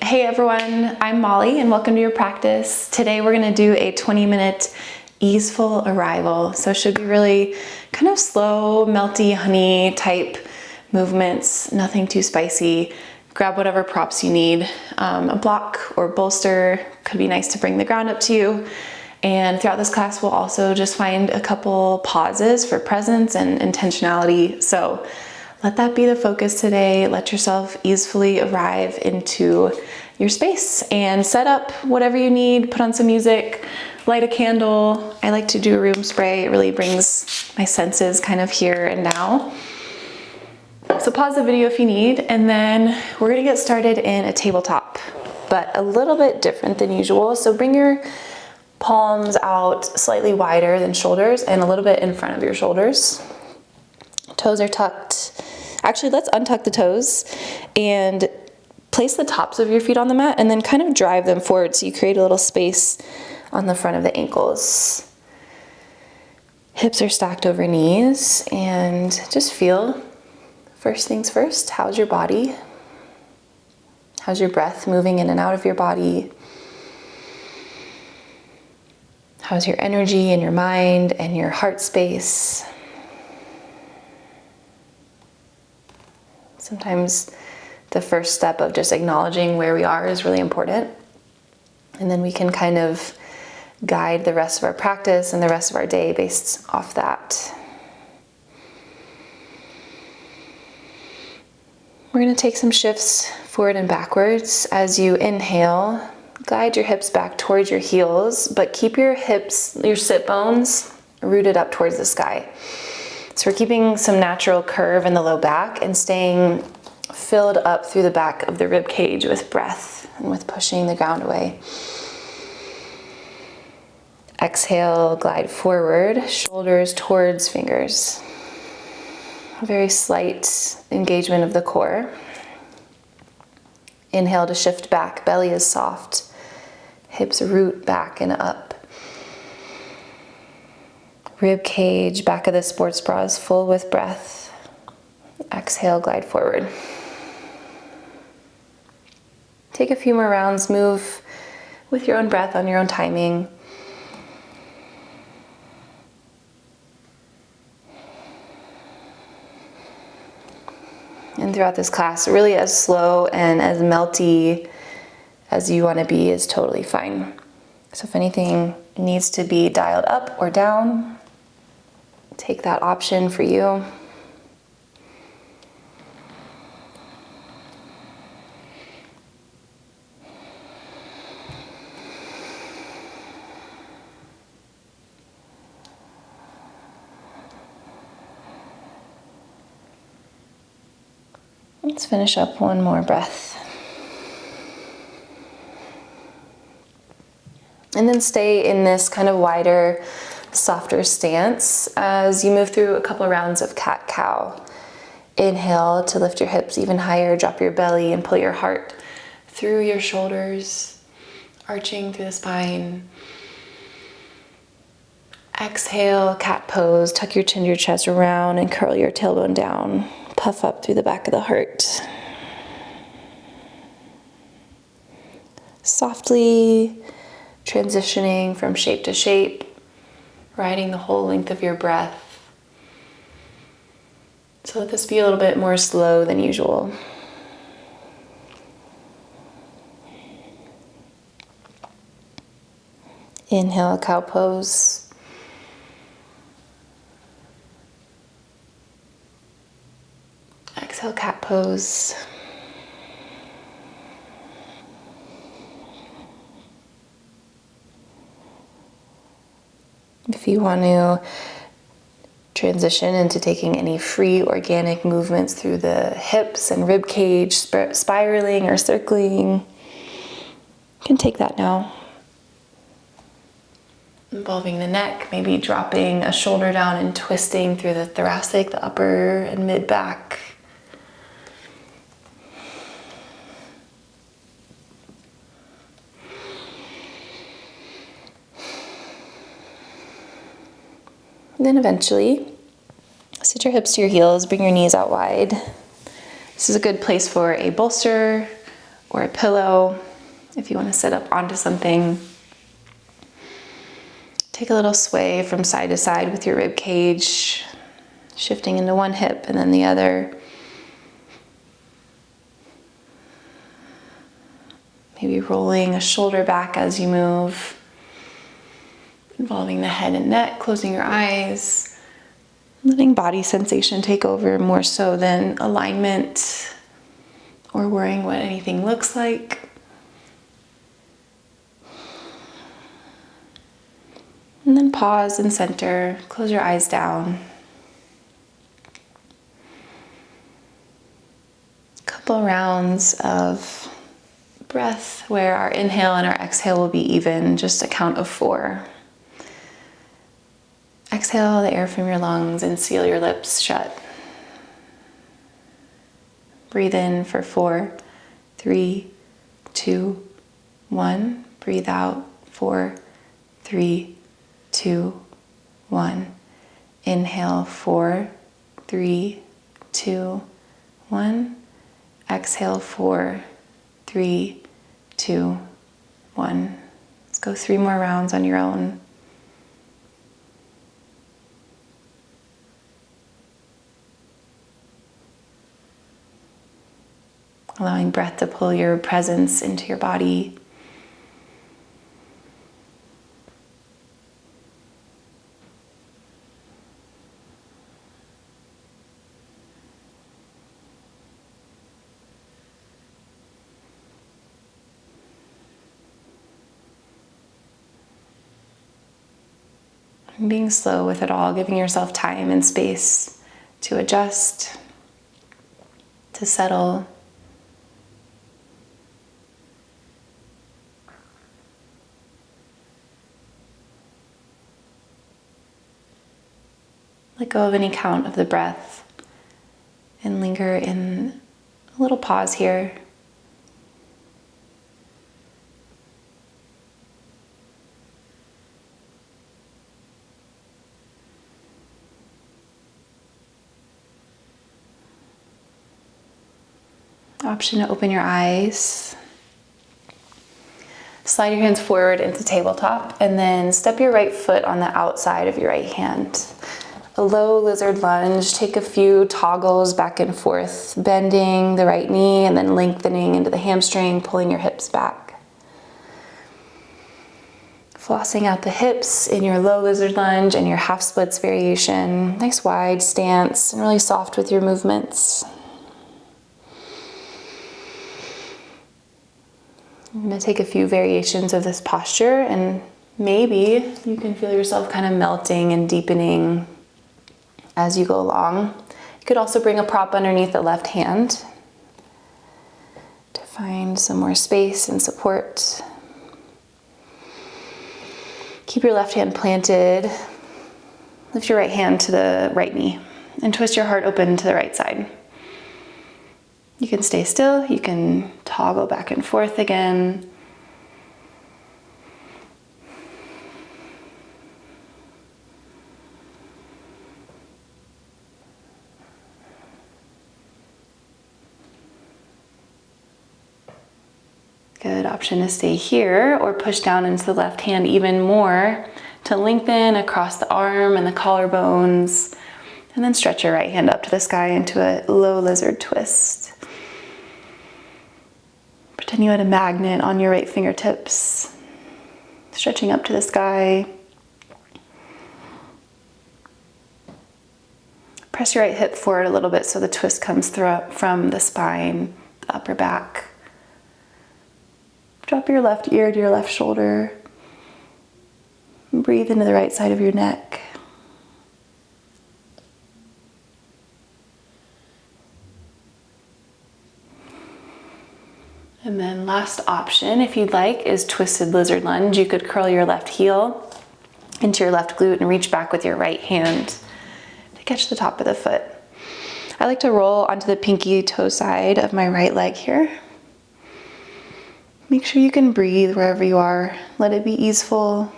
Hey everyone, I'm Molly and welcome to your practice. Today we're going to do a 20-minute easeful arrival. So it should be really kind of slow, melty, honey type movements, nothing too spicy. Grab whatever props you need. A block or bolster could be nice to bring the ground up to you. And throughout this class, we'll also just find a couple pauses for presence and intentionality. So let that be the focus today. Let yourself easefully arrive into your space and set up whatever you need. Put on some music, light a candle. I like to do a room spray. It really brings my senses kind of here and now. So pause the video if you need, and then we're gonna get started in a tabletop, but a little bit different than usual. So bring your palms out slightly wider than shoulders and a little bit in front of your shoulders. Toes are tucked. Actually, let's untuck the toes and place the tops of your feet on the mat and then kind of drive them forward so you create a little space on the front of the ankles. Hips are stacked over knees, and just feel, first things first, how's your body? How's your breath moving in and out of your body? How's your energy and your mind and your heart space? Sometimes the first step of just acknowledging where we are is really important. And then we can kind of guide the rest of our practice and the rest of our day based off that. We're going to take some shifts forward and backwards. As you inhale, glide your hips back towards your heels, but keep your hips, your sit bones rooted up towards the sky. So we're keeping some natural curve in the low back and staying filled up through the back of the rib cage with breath and with pushing the ground away. Exhale, glide forward, shoulders towards fingers. A very slight engagement of the core. Inhale to shift back, belly is soft. Hips root back and up. Rib cage, back of the sports bra is full with breath. Exhale, glide forward. Take a few more rounds, move with your own breath on your own timing. And throughout this class, really as slow and as melty as you want to be is totally fine. So if anything needs to be dialed up or down, take that option for you. Let's finish up one more breath. And then stay in this kind of wider, softer stance as you move through a couple of rounds of cat-cow. Inhale to lift your hips even higher, drop your belly and pull your heart through your shoulders, arching through the spine. Exhale, cat pose, tuck your chin to your chest around and curl your tailbone down. Puff up through the back of the heart. Softly transitioning from shape to shape, riding the whole length of your breath. So let this be a little bit more slow than usual. Inhale, cow pose. Exhale, cat pose. If you want to transition into taking any free organic movements through the hips and rib cage, spiraling or circling, you can take that now. Involving the neck, maybe dropping a shoulder down and twisting through the thoracic, the upper and mid back. And then eventually, sit your hips to your heels, bring your knees out wide. This is a good place for a bolster or a pillow if you want to sit up onto something. Take a little sway from side to side with your rib cage, shifting into one hip and then the other. Maybe rolling a shoulder back as you move, involving the head and neck, closing your eyes, letting body sensation take over more so than alignment or worrying what anything looks like. And then pause and center, close your eyes down. A couple rounds of breath where our inhale and our exhale will be even, just a count of 4. Exhale the air from your lungs and seal your lips shut. Breathe in for 4, 3, 2, 1. Breathe out, 4, 3, 2, 1. Inhale, 4, 3, 2, 1. Exhale, 4, 3, 2, 1. Let's go 3 more rounds on your own. Allowing breath to pull your presence into your body. And being slow with it all, giving yourself time and space to adjust, to settle. Let go of any count of the breath and linger in a little pause here. Option to open your eyes. Slide your hands forward into tabletop and then step your right foot on the outside of your right hand. A low lizard lunge. Take a few toggles back and forth, bending the right knee and then lengthening into the hamstring, pulling your hips back. Flossing out the hips in your low lizard lunge and your half splits variation. Nice wide stance and really soft with your movements. I'm going to take a few variations of this posture and maybe you can feel yourself kind of melting and deepening as you go along. You could also bring a prop underneath the left hand to find some more space and support. Keep your left hand planted. Lift your right hand to the right knee and twist your heart open to the right side. You can stay still, you can toggle back and forth again. Good option to stay here or push down into the left hand even more to lengthen across the arm and the collarbones, and then stretch your right hand up to the sky into a low lizard twist. Pretend you had a magnet on your right fingertips, stretching up to the sky. Press your right hip forward a little bit so the twist comes through from the spine, the upper back. Drop your left ear to your left shoulder. Breathe into the right side of your neck. And then last option, if you'd like, is twisted lizard lunge. You could curl your left heel into your left glute and reach back with your right hand to catch the top of the foot. I like to roll onto the pinky toe side of my right leg here. Make sure you can breathe wherever you are. Let it be easeful.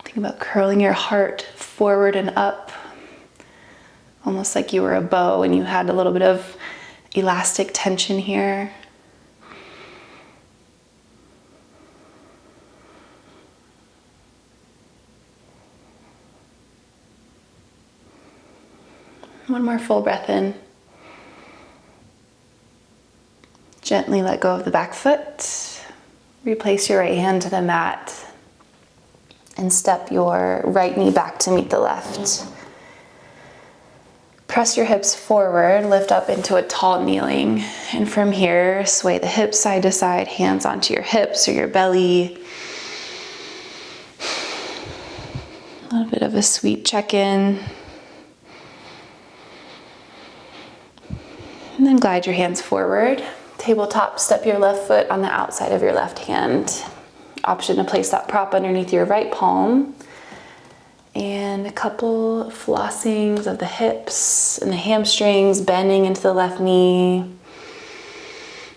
Think about curling your heart forward and up, almost like you were a bow and you had a little bit of elastic tension here. One more full breath in. Gently let go of the back foot. Replace your right hand to the mat and step your right knee back to meet the left. Press your hips forward, lift up into a tall kneeling. And from here, sway the hips side to side, hands onto your hips or your belly. A little bit of a sweet check-in. And then glide your hands forward. Tabletop, step your left foot on the outside of your left hand. Option to place that prop underneath your right palm. And a couple flossings of the hips and the hamstrings, bending into the left knee,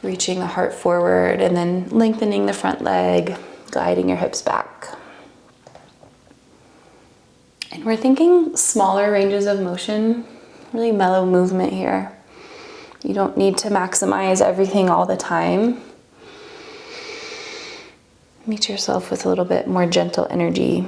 reaching the heart forward, and then lengthening the front leg, gliding your hips back. And we're thinking smaller ranges of motion, really mellow movement here. You don't need to maximize everything all the time. Meet yourself with a little bit more gentle energy.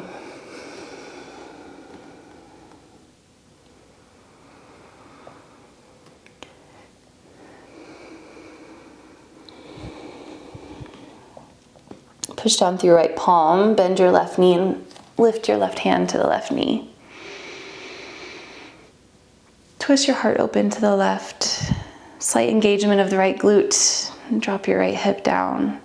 Push down through your right palm, bend your left knee, and lift your left hand to the left knee. Twist your heart open to the left. Slight engagement of the right glute, and drop your right hip down.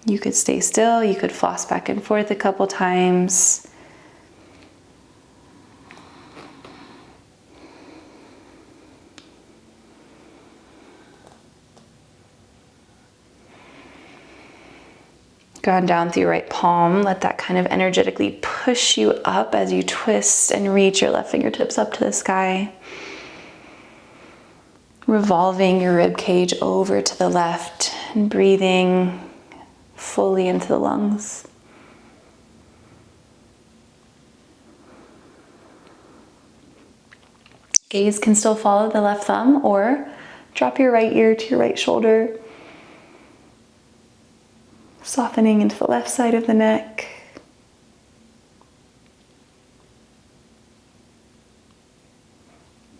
You could stay still, you could floss back and forth a couple times. Ground down through your right palm. Let that kind of energetically push you up as you twist and reach your left fingertips up to the sky. Revolving your rib cage over to the left and breathing fully into the lungs. Gaze can still follow the left thumb, or drop your right ear to your right shoulder. Softening into the left side of the neck.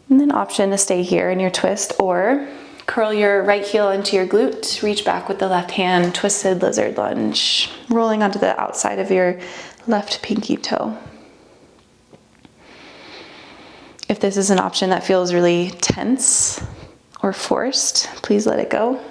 And then option to stay here in your twist, or curl your right heel into your glute, reach back with the left hand, twisted lizard lunge, rolling onto the outside of your left pinky toe. If this is an option that feels really tense or forced, please let it go.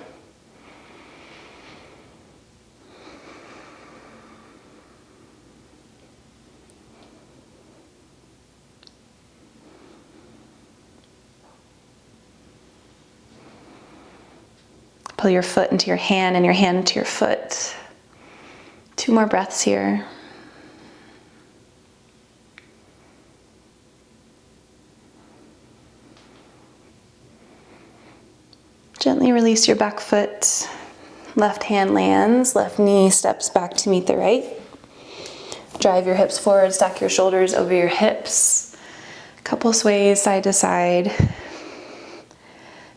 Pull your foot into your hand and your hand into your foot. 2 more breaths here. Gently release your back foot. Left hand lands, left knee steps back to meet the right. Drive your hips forward, stack your shoulders over your hips. Couple sways side to side.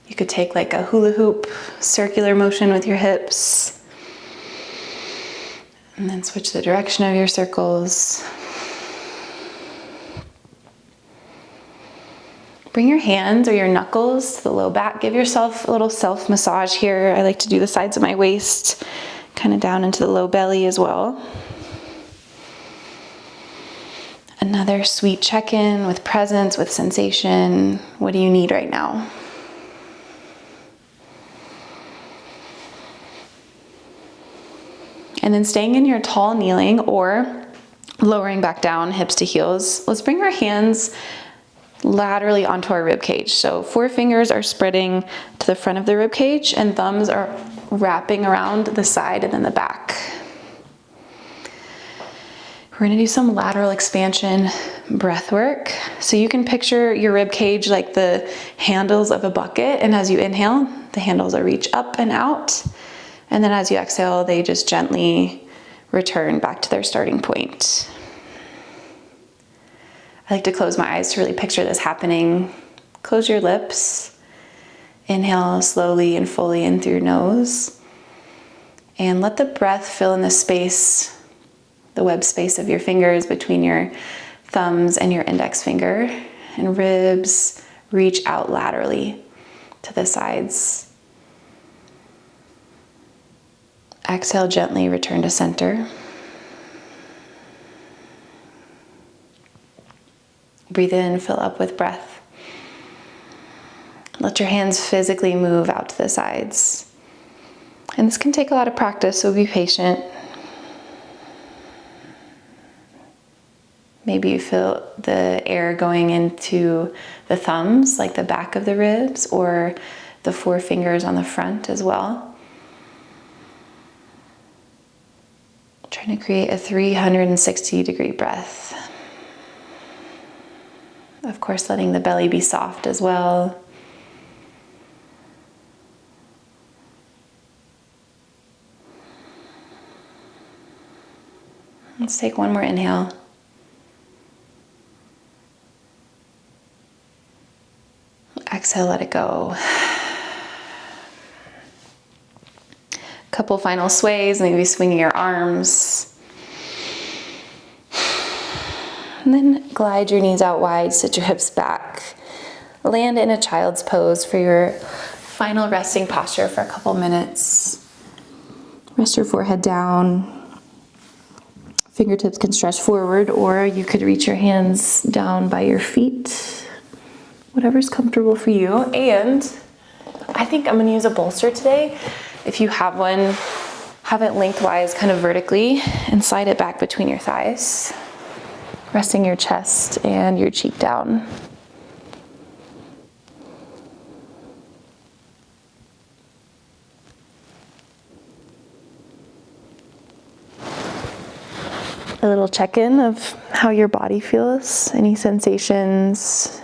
You could take like a hula hoop, circular motion with your hips. And then switch the direction of your circles. Bring your hands or your knuckles to the low back. Give yourself a little self massage here. I like to do the sides of my waist, kind of down into the low belly as well. Another sweet check-in with presence, with sensation. What do you need right now? And then staying in your tall kneeling or lowering back down, hips to heels. Let's bring our hands laterally onto our rib cage. So 4 fingers are spreading to the front of the rib cage and thumbs are wrapping around the side and then the back. We're gonna do some lateral expansion breath work. So you can picture your rib cage like the handles of a bucket, and as you inhale, the handles are reach up and out. And then as you exhale, they just gently return back to their starting point. I like to close my eyes to really picture this happening. Close your lips. Inhale slowly and fully in through your nose. And let the breath fill in the space, the web space of your fingers between your thumbs and your index finger. And ribs reach out laterally to the sides. Exhale, gently return to center. Breathe in, fill up with breath. Let your hands physically move out to the sides. And this can take a lot of practice, so be patient. Maybe you feel the air going into the thumbs, like the back of the ribs, or the four fingers on the front as well. Trying to create a 360-degree breath. Of course, letting the belly be soft as well. Let's take one more inhale. Exhale, let it go. Couple final sways, maybe swinging your arms. And then glide your knees out wide, sit your hips back. Land in a child's pose for your final resting posture for a couple minutes. Rest your forehead down. Fingertips can stretch forward, or you could reach your hands down by your feet. Whatever's comfortable for you. And I think I'm gonna use a bolster today. If you have one, have it lengthwise, kind of vertically, and slide it back between your thighs, resting your chest and your cheek down. A little check-in of how your body feels, any sensations,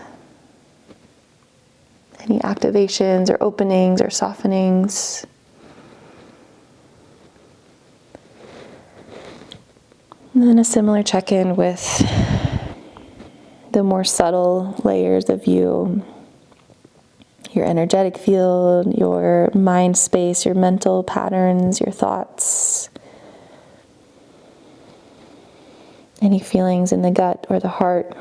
any activations or openings or softenings. And then a similar check-in with the more subtle layers of you, your energetic field, your mind space, your mental patterns, your thoughts, any feelings in the gut or the heart.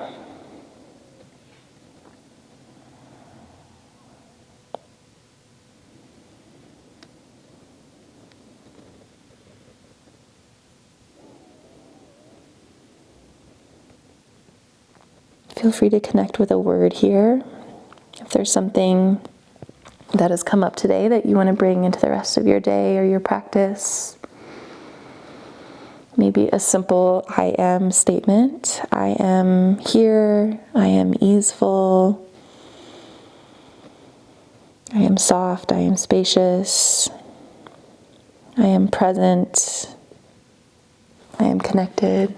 Feel free to connect with a word here. If there's something that has come up today that you want to bring into the rest of your day or your practice. Maybe a simple I am statement. I am here. I am easeful. I am soft. I am spacious. I am present. I am connected.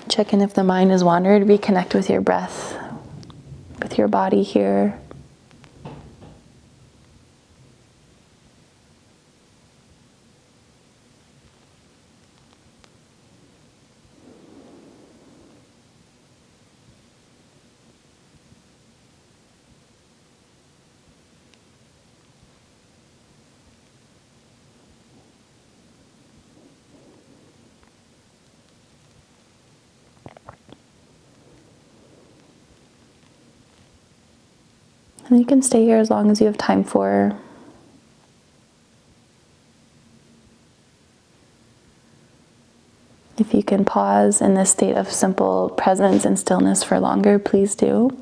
Check in if the mind has wandered. Reconnect with your breath, with your body here. And you can stay here as long as you have time for. If you can pause in this state of simple presence and stillness for longer, please do.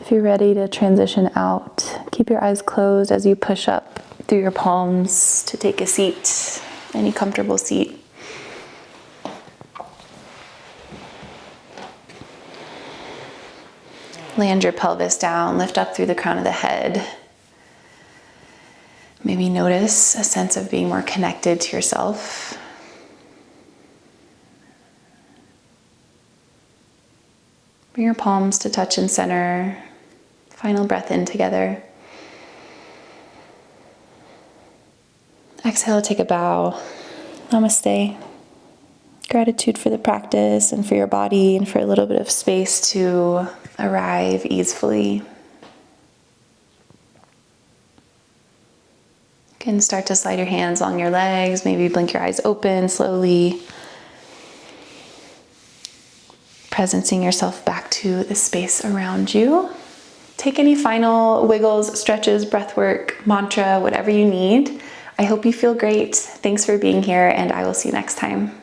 if you're ready to transition out, keep your eyes closed as you push up through your palms to take a seat, any comfortable seat. Land your pelvis down, lift up through the crown of the head. Maybe notice a sense of being more connected to yourself. Bring your palms to touch and center. Final breath in together. Exhale, take a bow. Namaste. Gratitude for the practice and for your body and for a little bit of space to arrive easefully. You can start to slide your hands along your legs, maybe blink your eyes open slowly. Presencing yourself back to the space around you. Take any final wiggles, stretches, breath work, mantra, whatever you need. I hope you feel great. Thanks for being here, and I will see you next time.